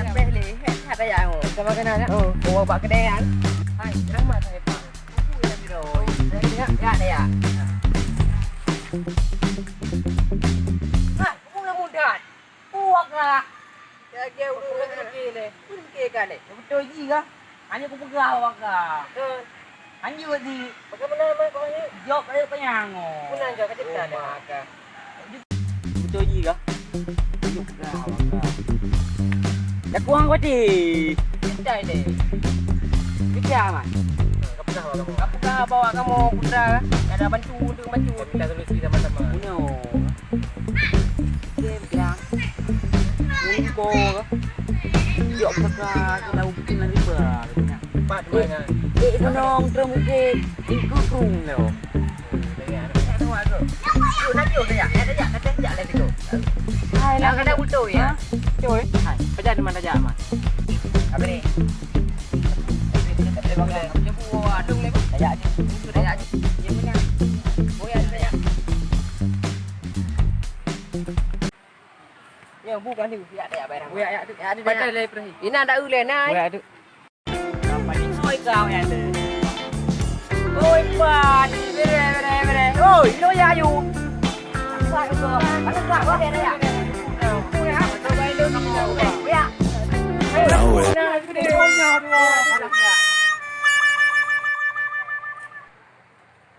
Sampai le, ada yang sama kena nak. Oh, bawa bak kedai kan. Hai, ramai saya pak. Aku yang biro. Ya, ya. Ah, kamu nak mudah. Puak lah. Ya, dia udah pergi le. Pergi kan le. Betul ji kah? Hanya aku pegang awak kah? Hanya di. Bagaimana nama kau ni? Jok ada penyango. Pun anjak kat kita dah. Betul ji kah? Jok pegang awak kah? Dah kurang kau di. Kita ni. Kita mah. Apa kah bawa kamu putra? Ada bantu untuk bantu. Kita solusi sama-sama. No. Game bilang. Lumpo. Jok pegang kalau bikin lagi ber. Pat mana? Menong termukit itu krung lo. Hai, lah kada butuh ya. Coy. Hai, kerja di mana aja, Mas? Apa ni? Adung ni. Daya aja. Daya aja. Ya punya. Oh ya, daya. Ya, bukan ni. Ya, daya barang. Ya, ya, ada. Pada le perhi. Ini ada ulen nai. Ya, ada. Ôi cao em đi. Ôi bà đi về. Ôi nó ra dù. Sai cơ. Bắn lại quá đen đấy ạ. Ôi hả, tôi bay lên nó ngầu vậy ạ. Ôi này cái điều nhỏ rồi.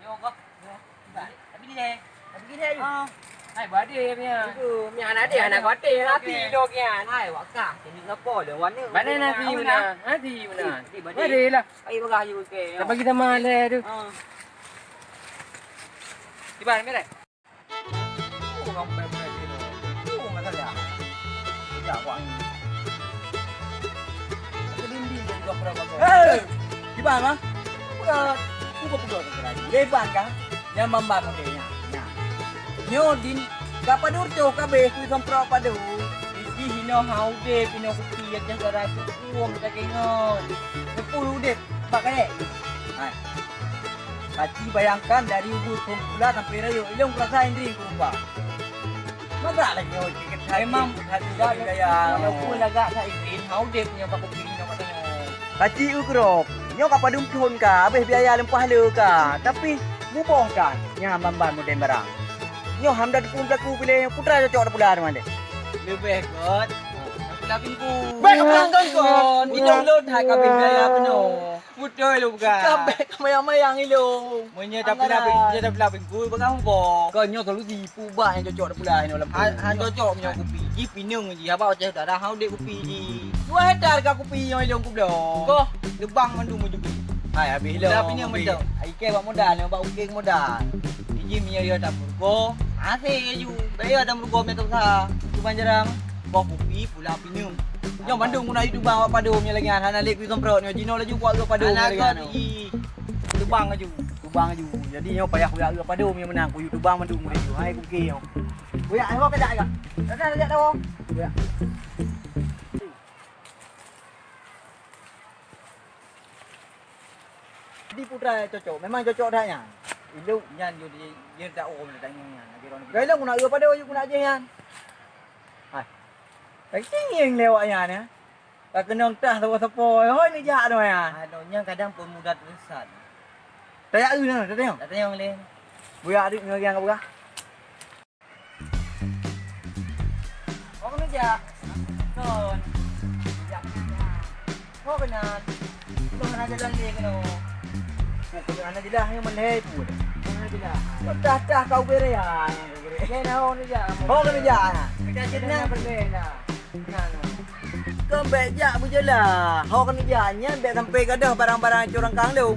Vô có. Tapi đi đây. Tapi đi đây. Hai bữa đi em nha. Nhà nó để là có tiền á thì đồ kìa. Hai quả cả thì nó bỏ được quán nữa. Bạn đây là gì mà hả gì mà Cái đi là. Ai baga you ke. Dapat kita male tu. Di mana ni? Oh, ngombe ni tu. Oh, masalah. Tak kuat. Kedinding dia juga berapa. Eh. Di mana? Udah. Aku pergi ke lagi. Leban kan? Yang mambang dia. Nyo din kapadur to kabe ku kompro padu iki hino haude pino kupi aja gara uang ta kengon 10 dek pakai hai baci bayangkan dari ujung Songkula sampai Rayo ilung rasain ring kurba masa lagi nyo tiket memang juga gaya aku laga sa ikin haude punya kupi no katanya baci ukrok nyo kapadum tuhun ka abeh biaya lempah le ka tapi mubong kan nya mamban modern barang nyo hamdan pun aku pilih putra cocok pula mana lebih kot aku lapin ku baik pelanggan kon idong lo thai ka bin gaya peno betul lu bukan kabeh mayang-mayang ilo munya tapi lapin ku bang bo kon nyo solusi puba yang cocok pula no han cocok nyo kopi ji pinung ji apa ceh dah hau dek kopi ji 2 hektar ka kopi nyo ilong ku dong ko lebang mandu mu juga hai habis lo lapin yang mendok ai ke buat modal nyo buat ukeng modal ji miya yo dapur ko ase ju bayar dalam rugo metok sa tuban jarang bok kopi pula pinung nyo bandung guna itu bang apa padu nya lagi han lek ku semprot nyo jino laju buat ke padu lagi tu bang aju jadi nyo payah ku ke padu nya menang ku tu bang bandung mu ju hai ku ke nyo ku ya ho ke dak ga dak dah ya di putra cocok memang cocok dah nya Ilu nyan yo dia tak om tak nyan. Gai lah guna pada yo guna je yan. Hai. Kai tinging lewat yan ya. Tak kenong tah tawa sepo. Hoi ni jak tu ya. Adonnya kadang pemuda terusan. Tayak u nah, tak tengok le. Buya adik ngagi yang apa? Oh ni jak. Ton. Jak. Ho benar. Tuhan ada lagi keno. Bukan anak jelah yang menleh pun. Anak jelah. Dah kau beri ya. Dia nak ni je. Oh ni je. Kita jenah berbeza. Kau beja buje lah. Ho kan je nya be sampai kadah barang-barang curang kang lu.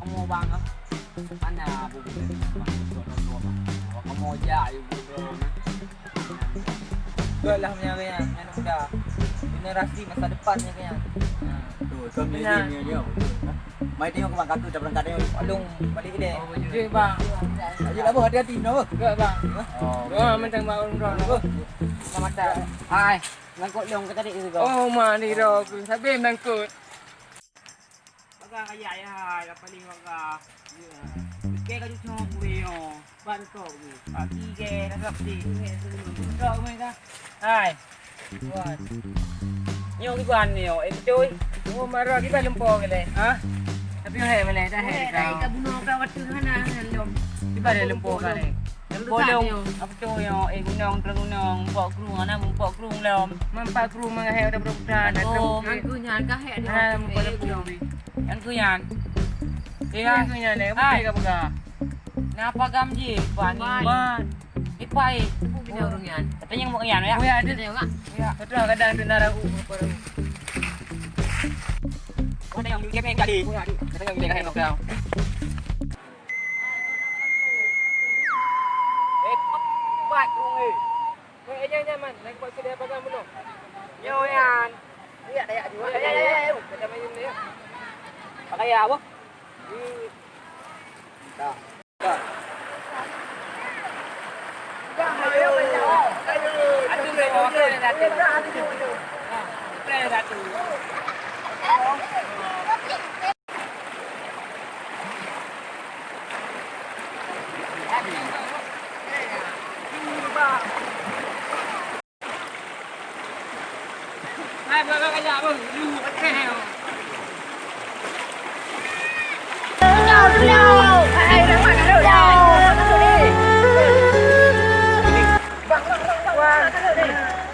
Kamu bang ah. Mana buku ni? Kamu je ayu buku. Belah punya kaya. Yang muda. Generasi masa depannya kaya. Tuh, kami ni dia. Mai tengok bang katu dah berangkat dia. Alung balik ke dia. Oh, je bang. Aje lah bang hati-hati no. Ke bang. Oh, mentang bang urang no. Selamat datang. Hai. Mangkut long ke tadi tu kau. Oh, mani ro. Sabe mangkut. Baga kaya hai, apa ni baga. Ke ka juno kuyo. Ban ko ni. Pagi ke nak di. Kau mai ka. Hai. Buat. Nyo iban nyo, cuy. Oh, marah kita lempong ke le. Ha? Tapi hai mele dah hai. Ka bunuh ka waktu hana lom. Kita ada lempong ka le. Bolong, apa cuy yo, gunong tergunong, pok krung ana pok krung lom. Mampak kru mga hai udah berbudan. Aku nyan ka hai ni. Ha, mo pala po. Yan ko yan. Iya, ko niya le. Apa ka baga? Napagam ji, paning. Ipai. Binurong yan. Katanya mau yan ya. Kuya ada. Ano nga? Ya, betul kadang tu nara u. Ada yang dia pengen tadi. Katanya yang dia kayak mau kau. Pat krung eh. Kuya aja man, naik buat dia baga mulo. Yo yan. Iya, dayak juga. Ya. Kita main ni. Pakai apa? Dah. Dah.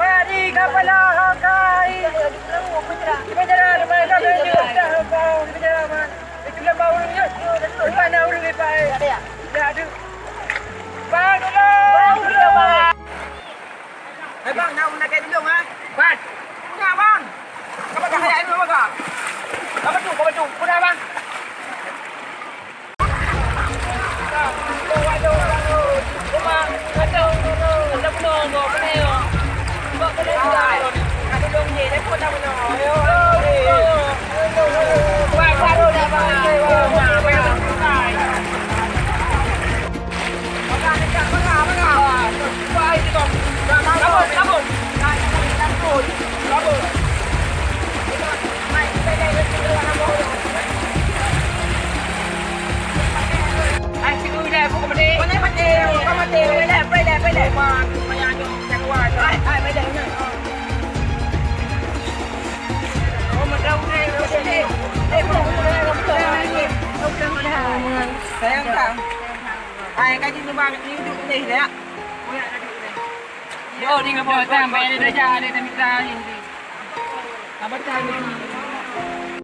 Padi kapala hakai. Penjara rumah kau penjara kau penjara man. Itu lah bau ni. Mana orang ni pai? Ada. Ada. Bang dulu. Eh bang, nak nak kayak dulu ah. Bang. Enggak bang. Kamu dah kayak dulu bang. Kamu tu. Kuda bang. Sayang tak? Ay, kaji ni bang ni duduk ni dah. Yo, ni ngapa sampai ada dah jadi mitra ni. Apa tak?